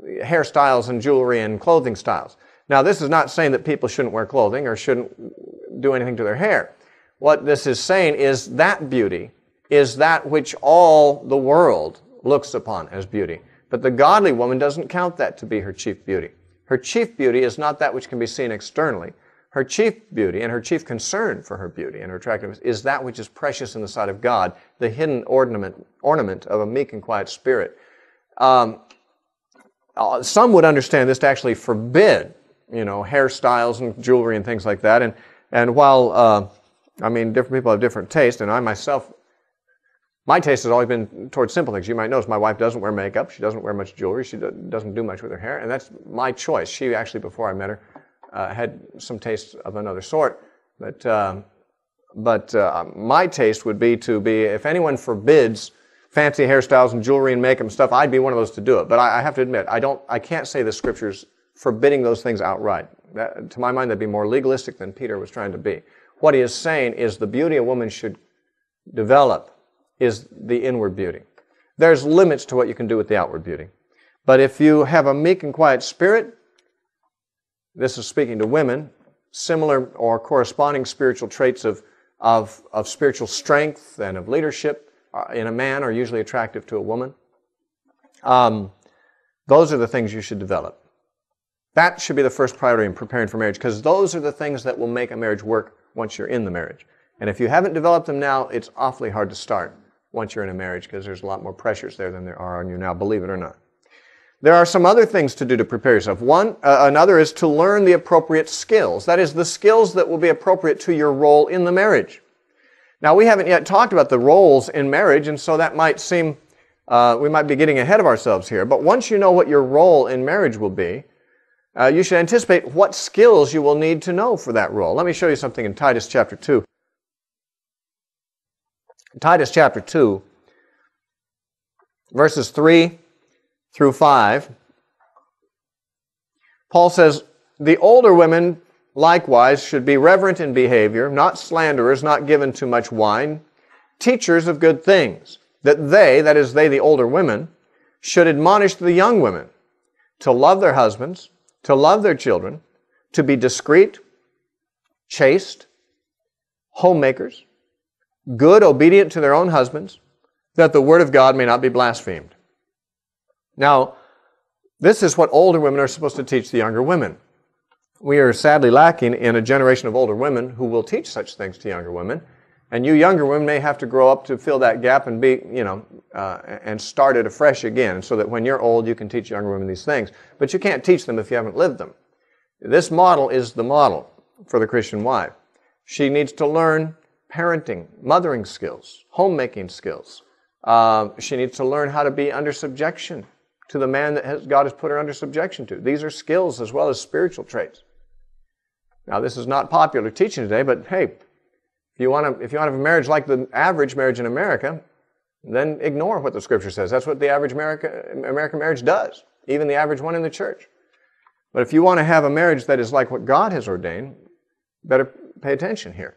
hairstyles and jewelry and clothing styles. Now, this is not saying that people shouldn't wear clothing or shouldn't do anything to their hair. What this is saying is that beauty is that which all the world looks upon as beauty. But the godly woman doesn't count that to be her chief beauty. Her chief beauty is not that which can be seen externally. Her chief beauty and her chief concern for her beauty and her attractiveness is that which is precious in the sight of God, the hidden ornament of a meek and quiet spirit. Some would understand this to actually forbid, hairstyles and jewelry and things like that. And while, different people have different taste, and I myself, my taste has always been towards simple things. You might notice my wife doesn't wear makeup. She doesn't wear much jewelry. She doesn't do much with her hair. And that's my choice. She actually, before I met her, had some tastes of another sort. But my taste would be if anyone forbids fancy hairstyles and jewelry and makeup and stuff, I'd be one of those to do it. But I have to admit, I can't say the Scripture's forbidding those things outright. To my mind, that'd be more legalistic than Peter was trying to be. What he is saying is the beauty a woman should develop is the inward beauty. There's limits to what you can do with the outward beauty. But if you have a meek and quiet spirit, this is speaking to women, similar or corresponding spiritual traits of spiritual strength and of leadership in a man are usually attractive to a woman. Those are the things you should develop. That should be the first priority in preparing for marriage, because those are the things that will make a marriage work once you're in the marriage. And if you haven't developed them now, it's awfully hard to start once you're in a marriage, because there's a lot more pressures there than there are on you now, believe it or not. There are some other things to do to prepare yourself. Another is to learn the appropriate skills. That is, the skills that will be appropriate to your role in the marriage. Now, we haven't yet talked about the roles in marriage, and so that might seem, we might be getting ahead of ourselves here. But once you know what your role in marriage will be, you should anticipate what skills you will need to know for that role. Let me show you something in Titus chapter 2. Titus chapter 2, verses 3 through 5. Paul says, the older women likewise should be reverent in behavior, not slanderers, not given to much wine, teachers of good things, that they, that is they, the older women, should admonish the young women to love their husbands, to love their children, to be discreet, chaste, homemakers, good, obedient to their own husbands, that the word of God may not be blasphemed. Now, this is what older women are supposed to teach the younger women. We are sadly lacking in a generation of older women who will teach such things to younger women. And you younger women may have to grow up to fill that gap and be, and start it afresh again, so that when you're old, you can teach younger women these things. But you can't teach them if you haven't lived them. This model is the model for the Christian wife. She needs to learn parenting, mothering skills, homemaking skills. She needs to learn how to be under subjection to the man that God has put her under subjection to. These are skills as well as spiritual traits. Now, this is not popular teaching today, but hey, if you want to have a marriage like the average marriage in America, then ignore what the Scripture says. That's what the average American marriage does, even the average one in the church. But if you want to have a marriage that is like what God has ordained, better pay attention here.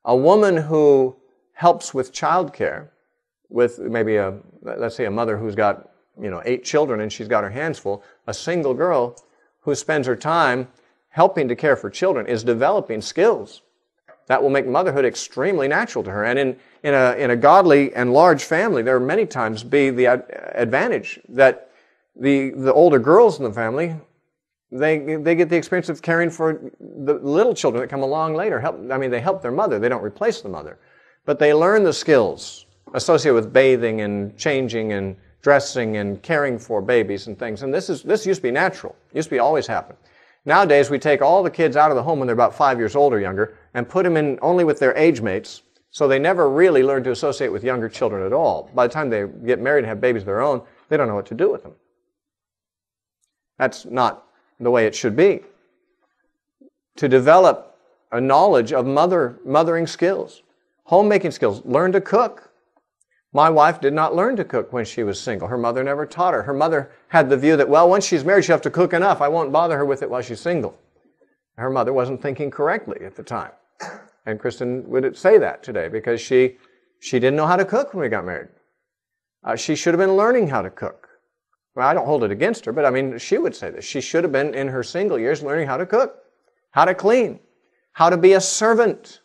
A woman who helps with child care, with maybe let's say a mother who's got 8 children and she's got her hands full, a single girl who spends her time helping to care for children is developing skills that will make motherhood extremely natural to her. And in a godly and large family, there will many times be the advantage that the older girls in the family, they get the experience of caring for the little children that come along later. They help their mother. They don't replace the mother. But they learn the skills associated with bathing and changing and dressing and caring for babies and things. And this used to be natural. It used to be always happen. Nowadays, we take all the kids out of the home when they're about 5 years old or younger and put them in only with their age mates, so they never really learn to associate with younger children at all. By the time they get married and have babies of their own, they don't know what to do with them. That's not the way it should be. To develop a knowledge of mothering skills, homemaking skills, learn to cook. My wife did not learn to cook when she was single. Her mother never taught her. Her mother had the view that, well, once she's married, she'll have to cook enough. I won't bother her with it while she's single. Her mother wasn't thinking correctly at the time. And Kristen would say that today because she didn't know how to cook when we got married. She should have been learning how to cook. Well, I don't hold it against her, but she would say this. She should have been in her single years learning how to cook, how to clean, how to be a servant.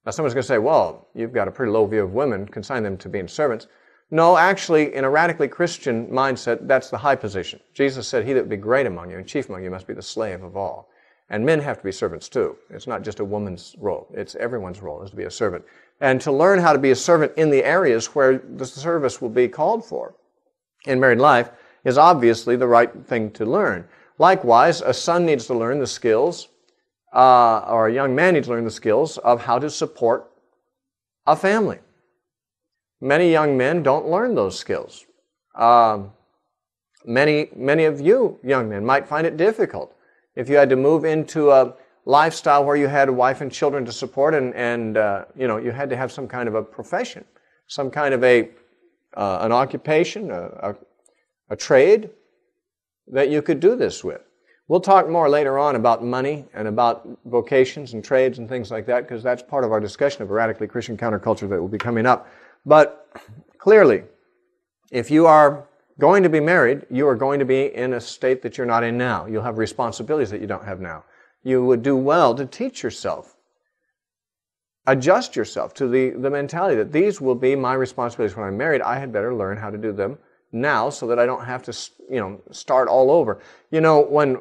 Now, someone's going to say, well, you've got a pretty low view of women, consign them to being servants. No, actually, in a radically Christian mindset, that's the high position. Jesus said, he that would be great among you and chief among you must be the slave of all. And men have to be servants too. It's not just a woman's role. It's everyone's role is to be a servant. And to learn how to be a servant in the areas where the service will be called for in married life is obviously the right thing to learn. Likewise, a son needs to learn the skills or a young man needs to learn the skills of how to support a family. Many young men don't learn those skills. Many of you young men might find it difficult if you had to move into a lifestyle where you had a wife and children to support and you had to have some kind of a profession, some kind of an occupation, a trade that you could do this with. We'll talk more later on about money and about vocations and trades and things like that, because that's part of our discussion of a radically Christian counterculture that will be coming up. But clearly, if you are going to be married, you are going to be in a state that you're not in now. You'll have responsibilities that you don't have now. You would do well to teach yourself, adjust yourself to the mentality that these will be my responsibilities when I'm married. I had better learn how to do them now so that I don't have to, start all over. When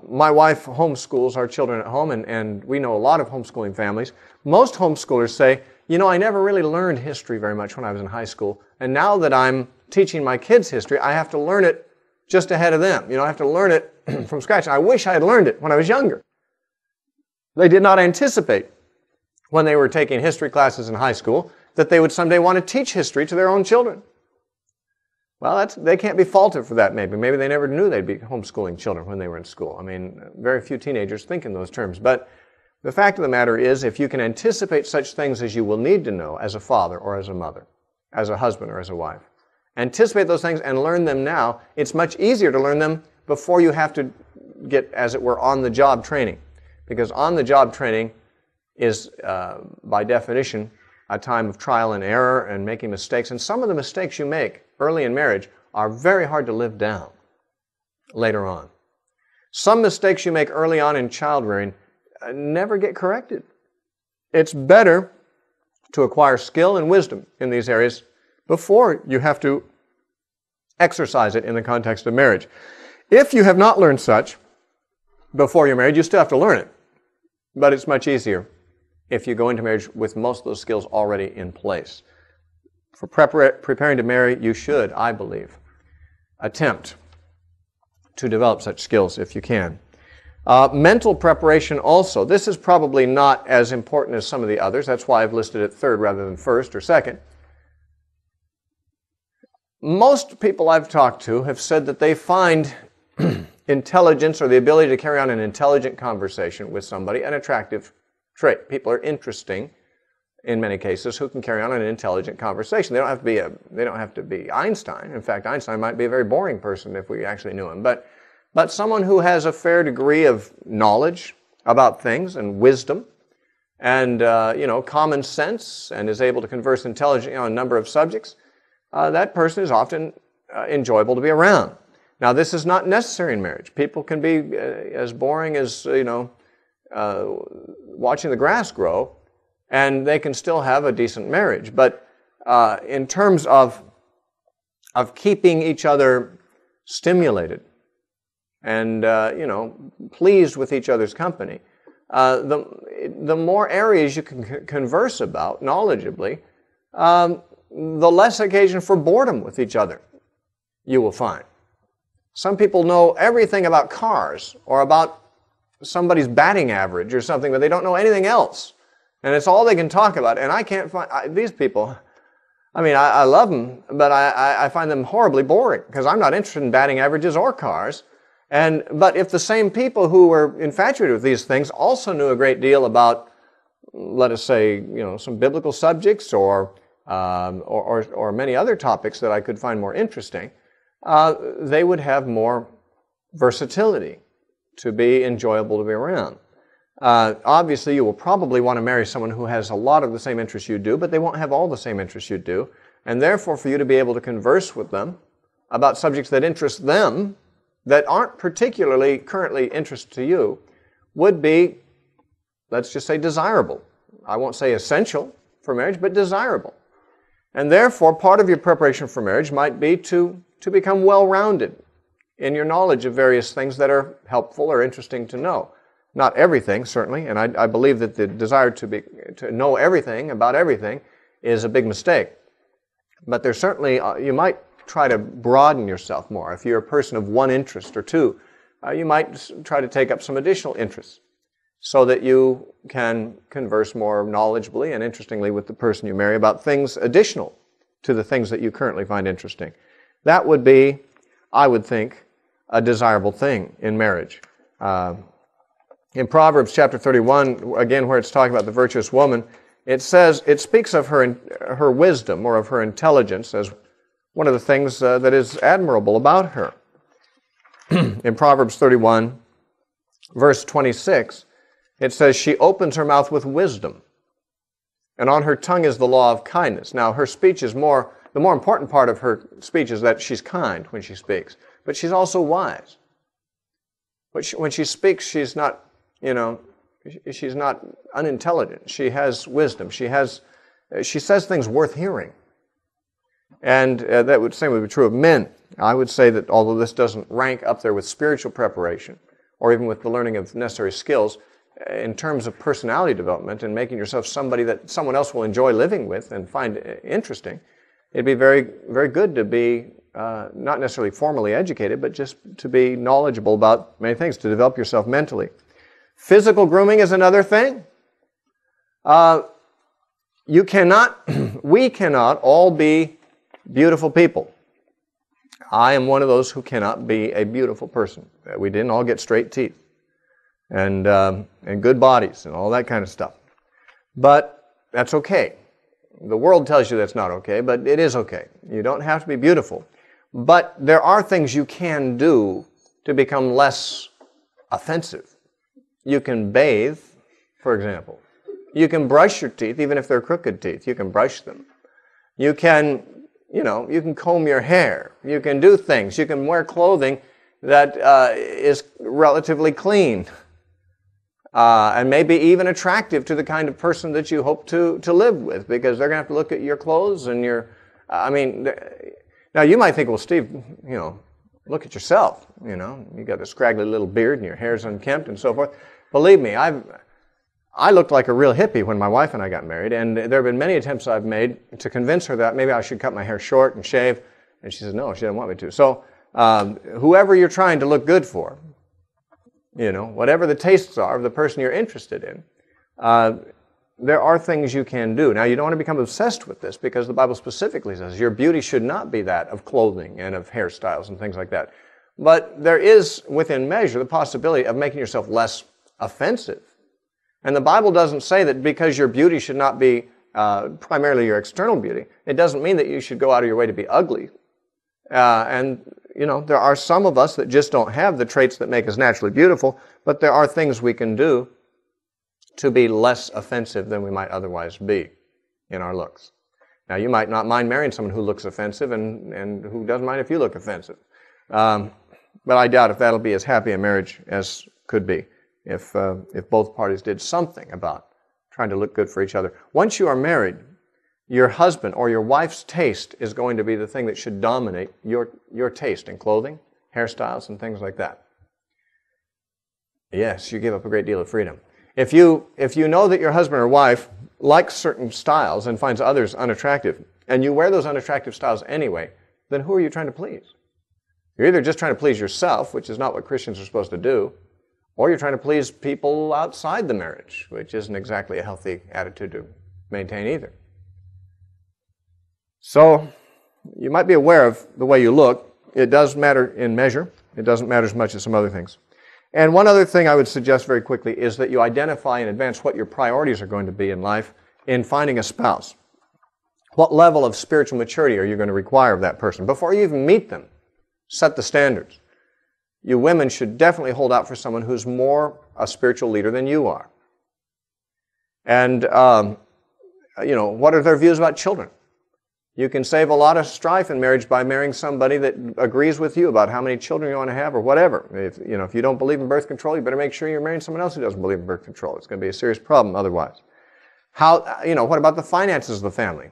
my wife homeschools our children at home, and we know a lot of homeschooling families, most homeschoolers say, I never really learned history very much when I was in high school, and now that I'm teaching my kids history, I have to learn it just ahead of them. I have to learn it from scratch. I wish I had learned it when I was younger. They did not anticipate when they were taking history classes in high school that they would someday want to teach history to their own children. Well, they can't be faulted for that maybe. Maybe they never knew they'd be homeschooling children when they were in school. Very few teenagers think in those terms. But the fact of the matter is, if you can anticipate such things as you will need to know as a father or as a mother, as a husband or as a wife, anticipate those things and learn them now, it's much easier to learn them before you have to get, as it were, on-the-job training. Because on-the-job training is, by definition, a time of trial and error and making mistakes. And some of the mistakes you make early in marriage are very hard to live down later on. Some mistakes you make early on in child-rearing never get corrected. It's better to acquire skill and wisdom in these areas before you have to exercise it in the context of marriage. If you have not learned such before you're married, you still have to learn it. But it's much easier if you go into marriage with most of those skills already in place. For preparing to marry, you should, I believe, attempt to develop such skills if you can. Mental preparation also. This is probably not as important as some of the others. That's why I've listed it third rather than first or second. Most people I've talked to have said that they find intelligence or the ability to carry on an intelligent conversation with somebody an attractive trait. People are interesting in many cases who can carry on an intelligent conversation. They don't have to be Einstein. In fact, Einstein might be a very boring person if we actually knew him. But someone who has a fair degree of knowledge about things and wisdom and common sense and is able to converse intelligently on a number of subjects, that person is often enjoyable to be around. Now, this is not necessary in marriage. People can be as boring as watching the grass grow, and they can still have a decent marriage. But in terms of keeping each other stimulated and pleased with each other's company, the more areas you can converse about knowledgeably, the less occasion for boredom with each other you will find. Some people know everything about cars or about somebody's batting average or something, but they don't know anything else. And it's all they can talk about. And I can't find these people. I mean, I love them, but I find them horribly boring because I'm not interested in batting averages or cars. But if the same people who were infatuated with these things also knew a great deal about, let us say, some biblical subjects or many other topics that I could find more interesting, they would have more versatility to be enjoyable to be around. Obviously, you will probably want to marry someone who has a lot of the same interests you do, but they won't have all the same interests you do. And therefore, for you to be able to converse with them about subjects that interest them, that aren't particularly currently interest to you, would be, let's just say, desirable. I won't say essential for marriage, but desirable. And therefore, part of your preparation for marriage might be to become well-rounded in your knowledge of various things that are helpful or interesting to know. Not everything, certainly, and I believe that the desire to know everything about everything is a big mistake. But there's certainly, you might try to broaden yourself more. If you're a person of one interest or two, you might try to take up some additional interests so that you can converse more knowledgeably and interestingly with the person you marry about things additional to the things that you currently find interesting. That would be, I would think, a desirable thing in marriage. In Proverbs chapter 31, again, where it's talking about the virtuous woman, it speaks of her wisdom or of her intelligence as one of the things that is admirable about her. In Proverbs 31, verse 26, it says, "She opens her mouth with wisdom, and on her tongue is the law of kindness." Now, her speech is the more important part of her speech is that she's kind when she speaks, but she's also wise. But when she speaks, she's not unintelligent. She has wisdom. She says things worth hearing. And that would same would be true of men. I would say that although this doesn't rank up there with spiritual preparation or even with the learning of necessary skills, in terms of personality development and making yourself somebody that someone else will enjoy living with and find interesting, it'd be very, very good to be not necessarily formally educated, but just to be knowledgeable about many things, to develop yourself mentally. Physical grooming is another thing. We cannot all be beautiful people. I am one of those who cannot be a beautiful person. We didn't all get straight teeth and good bodies and all that kind of stuff. But that's okay. The world tells you that's not okay, but it is okay. You don't have to be beautiful. But there are things you can do to become less offensive. You can bathe, for example. You can brush your teeth, even if they're crooked teeth. You can brush them. You can, you can comb your hair. You can do things. You can wear clothing that is relatively clean and maybe even attractive to the kind of person that you hope to live with, because they're going to have to look at your clothes and your, now you might think, well, Steve, look at yourself, you got a scraggly little beard and your hair's unkempt and so forth. Believe me, I looked like a real hippie when my wife and I got married, and there have been many attempts I've made to convince her that maybe I should cut my hair short and shave, and she says no, she doesn't want me to. So whoever you're trying to look good for, whatever the tastes are of the person you're interested in, there are things you can do. Now, you don't want to become obsessed with this, because the Bible specifically says your beauty should not be that of clothing and of hairstyles and things like that. But there is, within measure, the possibility of making yourself less offensive. And the Bible doesn't say that because your beauty should not be primarily your external beauty, it doesn't mean that you should go out of your way to be ugly. There are some of us that just don't have the traits that make us naturally beautiful, but there are things we can do to be less offensive than we might otherwise be in our looks. Now, you might not mind marrying someone who looks offensive and who doesn't mind if you look offensive. But I doubt if that'll be as happy a marriage as could be if both parties did something about trying to look good for each other. Once you are married, your husband or your wife's taste is going to be the thing that should dominate your taste in clothing, hairstyles, and things like that. Yes, you give up a great deal of freedom. If you know that your husband or wife likes certain styles and finds others unattractive, and you wear those unattractive styles anyway, then who are you trying to please? You're either just trying to please yourself, which is not what Christians are supposed to do, or you're trying to please people outside the marriage, which isn't exactly a healthy attitude to maintain either. So, you might be aware of the way you look. It does matter in measure. It doesn't matter as much as some other things. And one other thing I would suggest very quickly is that you identify in advance what your priorities are going to be in life in finding a spouse. What level of spiritual maturity are you going to require of that person? Before you even meet them, set the standards. You women should definitely hold out for someone who's more a spiritual leader than you are. And, what are their views about children? You can save a lot of strife in marriage by marrying somebody that agrees with you about how many children you want to have or whatever. If you don't believe in birth control, you better make sure you're marrying someone else who doesn't believe in birth control. It's going to be a serious problem otherwise. What about the finances of the family?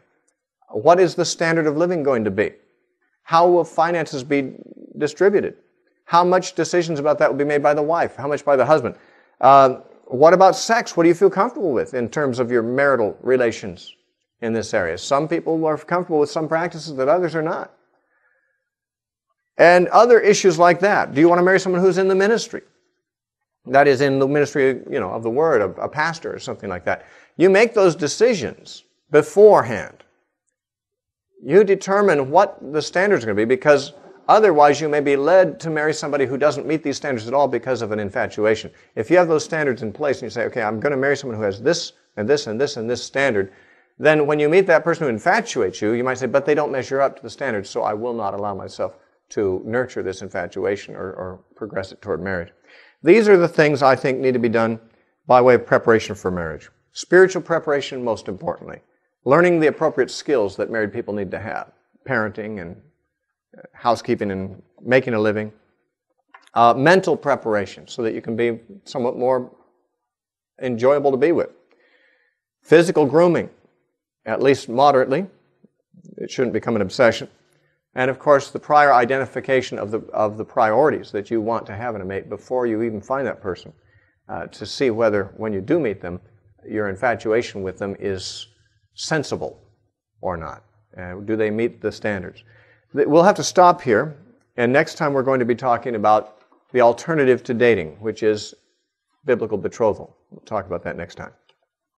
What is the standard of living going to be? How will finances be distributed? How much decisions about that will be made by the wife? How much by the husband? What about sex? What do you feel comfortable with in terms of your marital relations in this area? Some people are comfortable with some practices that others are not. And other issues like that. Do you want to marry someone who's in the ministry? That is, in the ministry, of the Word, a pastor or something like that. You make those decisions beforehand. You determine what the standards are going to be, because otherwise you may be led to marry somebody who doesn't meet these standards at all because of an infatuation. If you have those standards in place and you say, okay, I'm going to marry someone who has this and this and this and this standard, then when you meet that person who infatuates you, you might say, but they don't measure up to the standards, so I will not allow myself to nurture this infatuation or progress it toward marriage. These are the things I think need to be done by way of preparation for marriage. Spiritual preparation, most importantly. Learning the appropriate skills that married people need to have. Parenting and housekeeping and making a living. Mental preparation, so that you can be somewhat more enjoyable to be with. Physical grooming, at least moderately. It shouldn't become an obsession. And of course, the prior identification of the priorities that you want to have in a mate before you even find that person, to see whether, when you do meet them, your infatuation with them is sensible or not. Do they meet the standards? We'll have to stop here, and next time we're going to be talking about the alternative to dating, which is biblical betrothal. We'll talk about that next time.